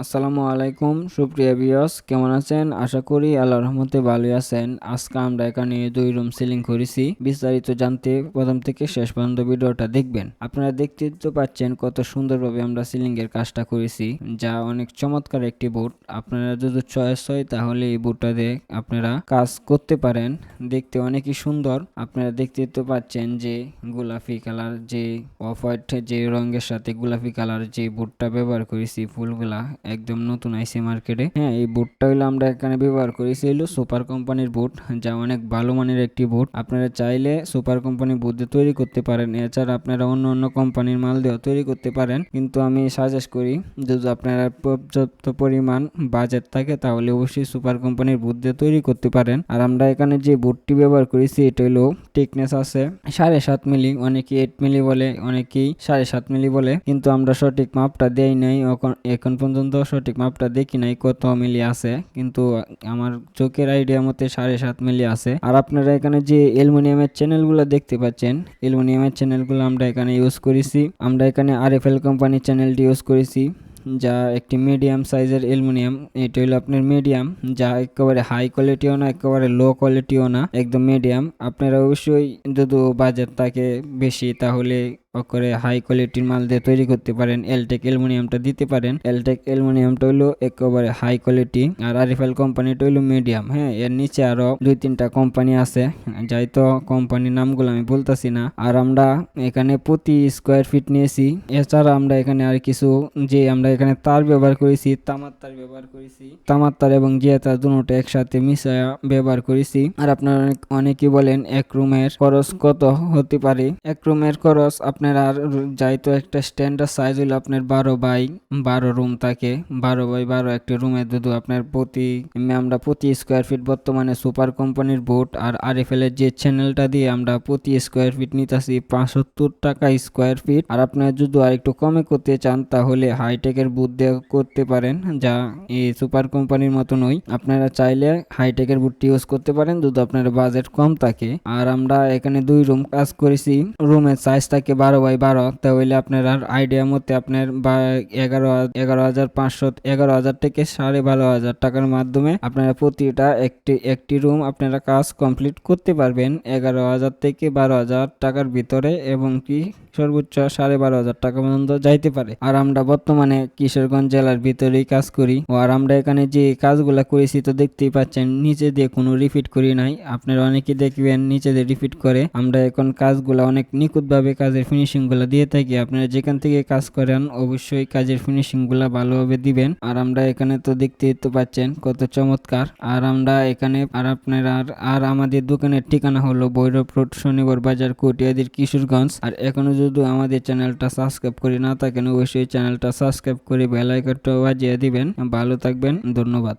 আসসালামু আলাইকুম সুপ্রিয় ভিউয়ার্স, কেমন আছেন? আশা করি আল্লাহর রহমতে ভালোই আছেন। আজকে আমরা এখানে 2 রুম সিলিং করেছি। বিস্তারিত জানতে প্রথম থেকে শেষ পর্যন্ত ভিডিওটা দেখবেন। আপনারা দেখতে তো পাচ্ছেন কত সুন্দরভাবে আমরা সিলিং এর কাজটা করেছি, যা অনেক চমৎকার একটি বোর্ড। আপনারা যদি চয়েস হয় তাহলে এই বোর্ডটা দিয়ে আপনারা কাজ করতে পারেন। দেখতে অনেকই সুন্দর। আপনারা দেখতে তো পাচ্ছেন যে গোলাপি কালার, যে অফ হোয়াইট যে রঙের সাথে গোলাপি কালার যে বোর্ডটা ব্যবহার করেছি, ফুলগুলা একদম নতুন আইছে মার্কেটে। হ্যাঁ, এই বোর্ডটা হলো আমরা এখানে ব্যবহার করেছি হলো সুপার কোম্পানির বোর্ড, যা অনেক ভালো মানের একটি বোর্ড। আপনারা চাইলে সুপার কোম্পানির বোর্ড দিয়ে তৈরি করতে পারেন। এছাড়া আপনারা অন্য অন্য কোম্পানির মাল দিয়েও তৈরি করতে পারেন, কিন্তু আমি সাজেস্ট করি যদি আপনারা পর্যাপ্ত পরিমাণ বাজেট থাকে তাহলে অবশ্যই সুপার কোম্পানির বোর্ড দিয়ে তৈরি করতে পারেন। আর আমরা এখানে যে বোর্ডটি ব্যবহার করেছি এটা হলো টিকনেস আছে 7.5 মিলি, অনেকে 8 মিলি বলে, অনেকেই 7.5 মিলি বলে, কিন্তু আমরা সঠিক মাপটা দেই নাই। এখন পর্যন্ত সঠিক মাপটা দেখি নাই কত মিলি আছে, কিন্তু আমার চোখের আইডিয়া মতে 7.5 মিলি আছে। আর আপনারা এখানে যে অ্যালুমিনিয়ামের চ্যানেলগুলো দেখতে পাচ্ছেন, অ্যালুমিনিয়ামের চ্যানেলগুলো আমরা এখানে ইউজ করেছি। আমরা এখানে আরএফএল কোম্পানির চ্যানেলটি ইউজ করেছি, যা একটি মিডিয়াম সাইজের অ্যালুমিনিয়াম। এটা হলো আপনার মিডিয়াম, যা একেবারে হাই কোয়ালিটিও না একেবারে লো কোয়ালিটিও না, একদম মিডিয়াম। আপনারা অবশ্যই যদি বাজেট থাকে বেশি তাহলে করে হাই কোয়ালিটির মাল দিয়ে তৈরি করতে পারেন। এলটেক অ্যালুমিনিয়ামটা দিতে পারেন। এলটেক অ্যালুমিনিয়ামটা হলো একেবারে হাই কোয়ালিটি, আর আরএফএল কোম্পানিটা হলো মিডিয়াম। হ্যাঁ, এর নিচে আরো 2-3টা কোম্পানি আছে, যাই তো কোম্পানির নামগুলো আমি বলতেছি না। আর আমরা এখানে প্রতি স্কোয়ার ফিট নিয়েছি। এছাড়া আমরা এখানে আর কিছু যে আমরা এখানে তার ব্যবহার করেছি, তামার তার ব্যবহার করেছি, তামার তার এবং জিয়া তার দুটোটা একসাথে মিশিয়ে ব্যবহার করেছি। আর আপনারা অনেকে বলেন এক রুমের খরচ কত হতে পারে। এক রুমের খরচ আপনার যাইতো একটা স্ট্যান্ডার্ড সাইজ হলো আপনার 12x12 রুম থাকে। 12x12 একটা রুমের দুধ আপনার আমরা প্রতি স্কোয়ার ফিট বর্তমানে সুপার কোম্পানির বোর্ড আর আরএফএল এর যে চ্যানেলটা দিয়ে আমরা প্রতি স্কোয়ার ফিট নিতেছি 75 টাকা স্কোয়ার ফিট। আর আপনার যদি আর একটু কমে করতে চান তাহলে হাইটেকের বুট দিয়ে করতে পারেন, যা এই সুপার কোম্পানির মতো নয়। আপনারা চাইলে হাইটেকের বুটটি ইউজ করতে পারেন যদি আপনার বাজেট কম থাকে। আর আমরা এখানে 2 রুম কাজ করেছি। রুমের সাইজ থাকে 12x12, তাহলে আপনার আইডিয়া মতে আপনার 11,500 থেকে 12,500 টাকার মাধ্যমে আপনারা প্রতিটা একটি রুম আপনারা কাজ কমপ্লিট করতে পারবেন 11,000 থেকে 12,000 টাকার ভিতরে, এবং কি সর্বোচ্চ 12,500 টাকা পর্যন্ত যাইতে পারে। আর আমরা বর্তমানে কিশোরগঞ্জ জেলার ভিতরেই কাজ করি। আর আমরা এখানে যে কাজগুলা করেছি তো দেখতেই পাচ্ছেন, নিচে দিয়ে কোনো রিপিট করি নাই। আপনারা অনেকে দেখবেন নিচে দিয়ে রিপিট করে। আমরা এখন কাজগুলা অনেক নিখুঁতভাবে কাজের ফিনিশিং গুলা দিয়ে থাকি। আপনারা যেখান থেকে কাজ করেন অবশ্যই কাজের ফিনিশিং গুলা ভালোভাবে দিবেন। আর আমরা এখানে তো দেখতেই তো পাচ্ছেন কত চমৎকার। আর আমরা এখানে আর আমাদের দোকানের ঠিকানা হলো ভৈরব রোড, শনিবার বাজার, কটিয়াদীর, কিশোরগঞ্জ। আর এখনো যদি আমাদের চ্যানেলটা সাবস্ক্রাইব করে না থাকেন অবশ্যই চ্যানেলটা সাবস্ক্রাইব করে বেল আইকনটা বাজিয়ে দিবেন। ভালো থাকবেন, ধন্যবাদ।